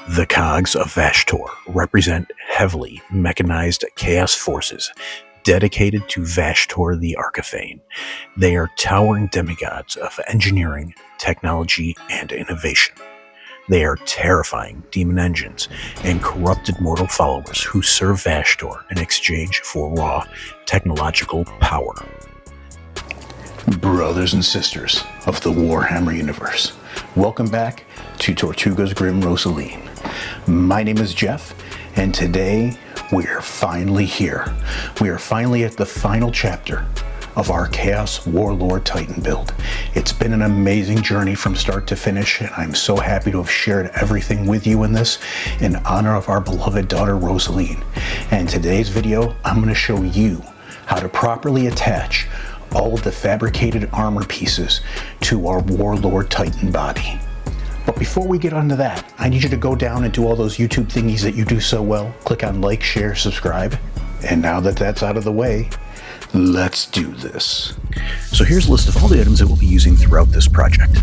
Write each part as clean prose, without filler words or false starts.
The Cogs of Vahtorr represent heavily mechanized chaos forces dedicated to Vahtorr the Archifane. They are towering demigods of engineering, technology, and innovation. They are terrifying demon engines and corrupted mortal followers who serve Vahtorr in exchange for raw technological power. Brothers and sisters of the Warhammer Universe, welcome back to Tortuga's Grim Rosaline. My name is Jeff, and today we are finally here. We are finally at the final chapter of our CHAOS Warlord Titan build. It's been an amazing journey from start to finish, and I'm so happy to have shared everything with you in this in honor of our beloved daughter Rosaline. And in today's video, I'm going to show you how to properly attach all of the fabricated armor pieces to our Warlord Titan body. But before we get onto that, I need you to go down and do all those YouTube thingies that you do so well. Click on like, share, subscribe. And now that that's out of the way, let's do this. So here's a list of all the items that we'll be using throughout this project.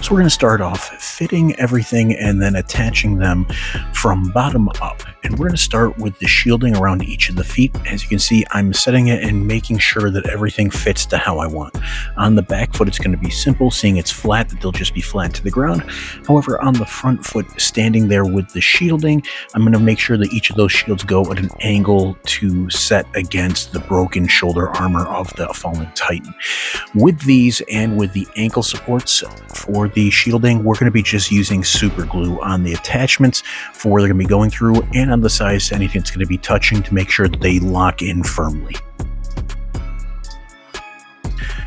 So we're going to start off fitting everything and then attaching them from bottom up. And we're going to start with the shielding around each of the feet. As you can see, I'm setting it and making sure that everything fits to how I want. On the back foot, it's going to be simple, seeing it's flat, that they'll just be flat to the ground. However, on the front foot, standing there with the shielding, I'm going to make sure that each of those shields go at an angle to set against the broken shoulder armor of the fallen Titan. With these and with the ankle supports for the shielding, we're going to be just using super glue on the attachments for where they're going to be going through, and on the sides, anything that's going to be touching, to make sure that they lock in firmly.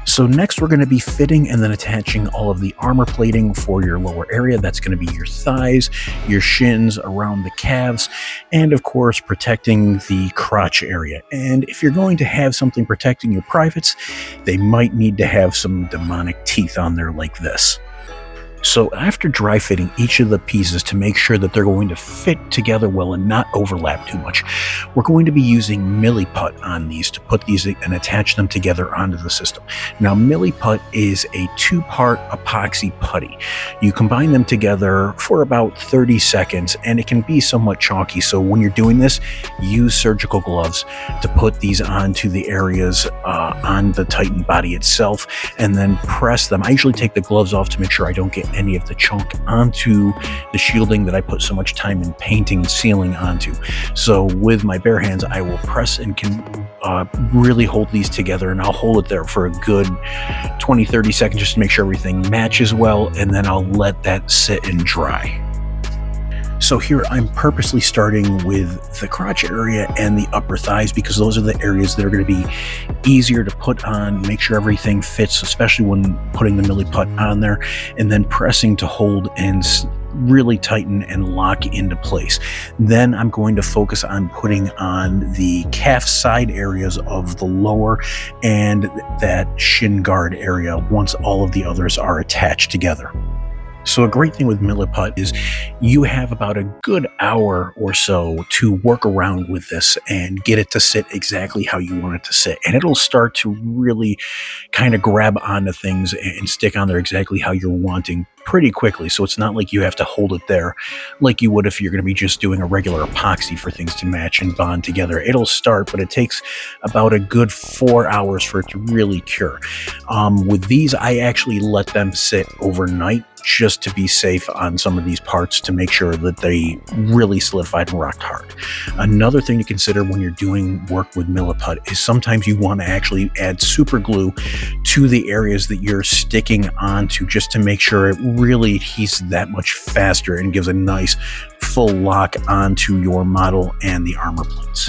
So next we're going to be fitting and then attaching all of the armor plating for your lower area. That's going to be your thighs, your shins, around the calves, and of course protecting the crotch area. And if you're going to have something protecting your privates, they might need to have some demonic teeth on there like this. So after dry fitting each of the pieces to make sure that they're going to fit together well and not overlap too much, we're going to be using milliput on these to put these and attach them together onto the system. Now, milliput is a two-part epoxy putty. You combine them together for about 30 seconds and it can be somewhat chalky. So when you're doing this, use surgical gloves to put these onto the areas on the Titan body itself, and then press them. I usually take the gloves off to make sure I don't get any of the chunk onto the shielding that I put so much time in painting and sealing onto. So with my bare hands, I will press and can really hold these together, and I'll hold it there for a good 20-30 seconds just to make sure everything matches well, and then I'll let that sit and dry. So here I'm purposely starting with the crotch area and the upper thighs because those are the areas that are going to be easier to put on, make sure everything fits, especially when putting the milliput on there, and then pressing to hold and really tighten and lock into place. Then I'm going to focus on putting on the calf side areas of the lower and that shin guard area once all of the others are attached together. So a great thing with milliput is you have about a good hour or so to work around with this and get it to sit exactly how you want it to sit. And it'll start to really kind of grab onto things and stick on there exactly how you're wanting pretty quickly. So it's not like you have to hold it there like you would if you're going to be just doing a regular epoxy for things to match and bond together. It'll start, but it takes about a good 4 hours for it to really cure. With these, I actually let them sit overnight just to be safe on some of these parts to make sure that they really solidified and rocked hard. Another thing to consider when you're doing work with milliput is sometimes you want to actually add super glue to the areas that you're sticking onto just to make sure it really adheres that much faster and gives a nice full lock onto your model and the armor plates.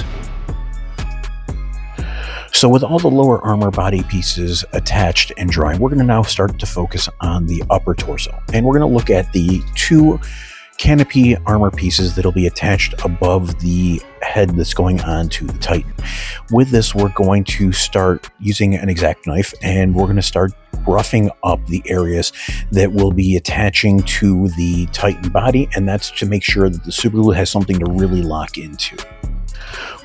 So with all the lower armor body pieces attached and dry, we're going to now start to focus on the upper torso. And we're going to look at the two canopy armor pieces that'll be attached above the head that's going on to the Titan. With this, we're going to start using an X-Acto knife, and we're going to start roughing up the areas that will be attaching to the Titan body, and that's to make sure that the super glue has something to really lock into.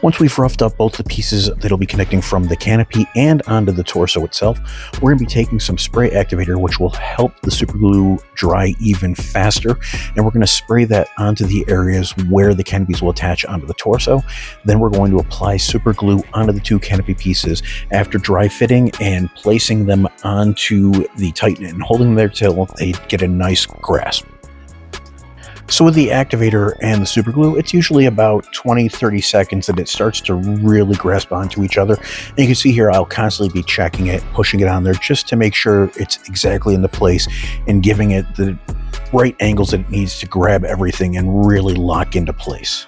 Once we've roughed up both the pieces that'll be connecting from the canopy and onto the torso itself, we're going to be taking some spray activator, which will help the super glue dry even faster, and we're going to spray that onto the areas where the canopies will attach onto the torso. Then we're going to apply super glue onto the two canopy pieces after dry fitting and placing them onto the Titan and holding them there till they get a nice grasp. So with the activator and the super glue, it's usually about 20-30 seconds and it starts to really grasp onto each other. And you can see here I'll constantly be checking it, pushing it on there just to make sure it's exactly in the place and giving it the right angles that it needs to grab everything and really lock into place.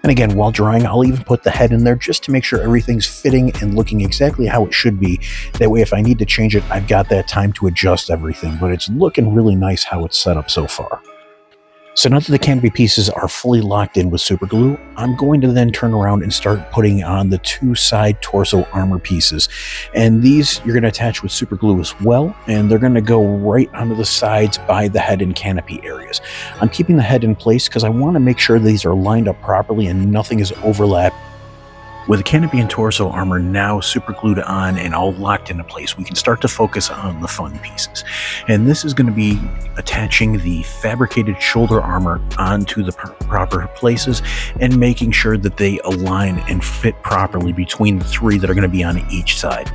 And again, while drying, I'll even put the head in there just to make sure everything's fitting and looking exactly how it should be. That way, if I need to change it, I've got that time to adjust everything. But it's looking really nice how it's set up so far. So now that the canopy pieces are fully locked in with super glue, I'm going to then turn around and start putting on the two side torso armor pieces. And these you're going to attach with super glue as well, and they're going to go right onto the sides by the head and canopy areas. I'm keeping the head in place because I want to make sure these are lined up properly and nothing is overlapped. With the canopy and torso armor now super glued on and all locked into place, we can start to focus on the fun pieces. And this is going to be attaching the fabricated shoulder armor onto the proper places and making sure that they align and fit properly between the three that are going to be on each side.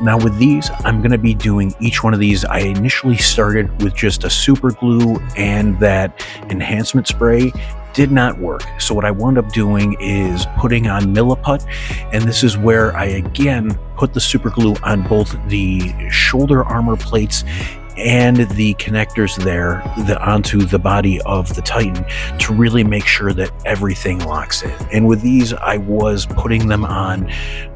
Now with these, I'm going to be doing each one of these. I initially started with just a super glue and that enhancement spray. Did not work. So what I wound up doing is putting on Milliput, and this is where I again put the super glue on both the shoulder armor plates and the connectors there onto the body of the Titan to really make sure that everything locks in. And with these, I was putting them on,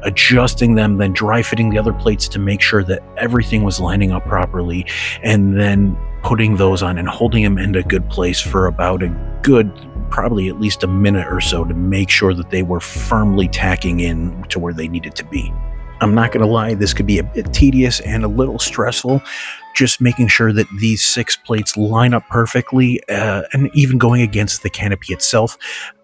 adjusting them, then dry fitting the other plates to make sure that everything was lining up properly, and then putting those on and holding them in a good place for about a good, probably at least a minute or so to make sure that they were firmly tacking in to where they needed to be. I'm not going to lie, this could be a bit tedious and a little stressful, just making sure that these 6 plates line up perfectly, and even going against the canopy itself.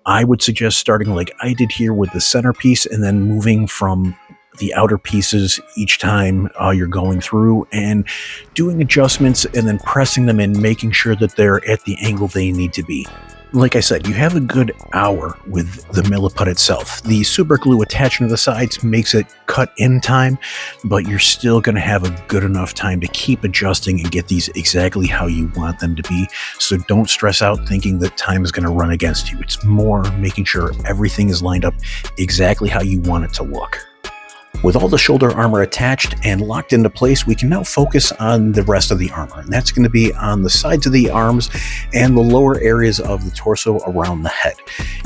I would suggest starting like I did here with the centerpiece and then moving from the outer pieces each time you're going through and doing adjustments and then pressing them in, making sure that they're at the angle they need to be. Like I said, you have a good hour with the Milliput itself. The super glue attaching to the sides makes it cut in time, but you're still going to have a good enough time to keep adjusting and get these exactly how you want them to be. So don't stress out thinking that time is going to run against you. It's more making sure everything is lined up exactly how you want it to look. With all the shoulder armor attached and locked into place, we can now focus on the rest of the armor, and that's going to be on the sides of the arms and the lower areas of the torso around the head.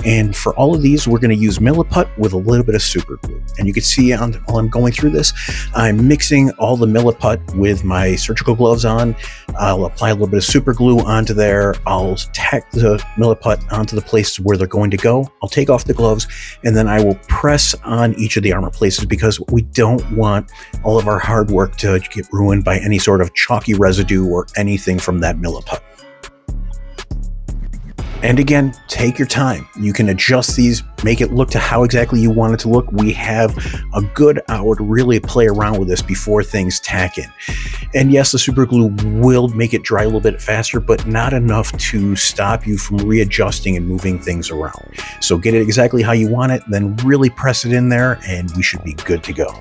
And for all of these, we're going to use Milliput with a little bit of super glue. And you can see while I'm going through this, I'm mixing all the Milliput with my surgical gloves on. I'll apply a little bit of super glue onto there. I'll tack the Milliput onto the places where they're going to go. I'll take off the gloves, and then I will press on each of the armor places because we don't want all of our hard work to get ruined by any sort of chalky residue or anything from that Milliput. And again, take your time. You can adjust these, make it look to how exactly you want it to look. We have a good hour to really play around with this before things tack in. And yes, the super glue will make it dry a little bit faster, but not enough to stop you from readjusting and moving things around. So get it exactly how you want it, then really press it in there, and we should be good to go.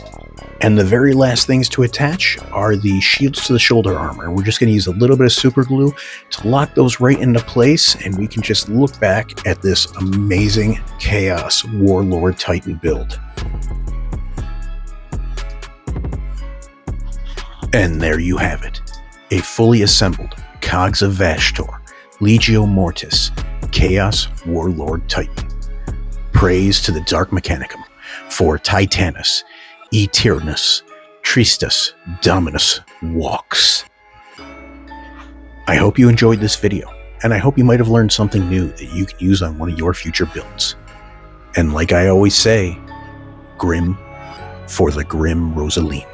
And the very last things to attach are the shields to the shoulder armor. We're just going to use a little bit of super glue to lock those right into place, and we can just look back at this amazing CHAOS Warlord Titan build. And there you have it, a fully assembled Cogs of Vahtorr, Legio Mortis, CHAOS Warlord Titan. Praise to the Dark Mechanicum for Titanus, Eternus, Tristus, Dominus walks. I hope you enjoyed this video, and I hope you might have learned something new that you can use on one of your future builds. And like I always say, Grim for the Grim Rosaline.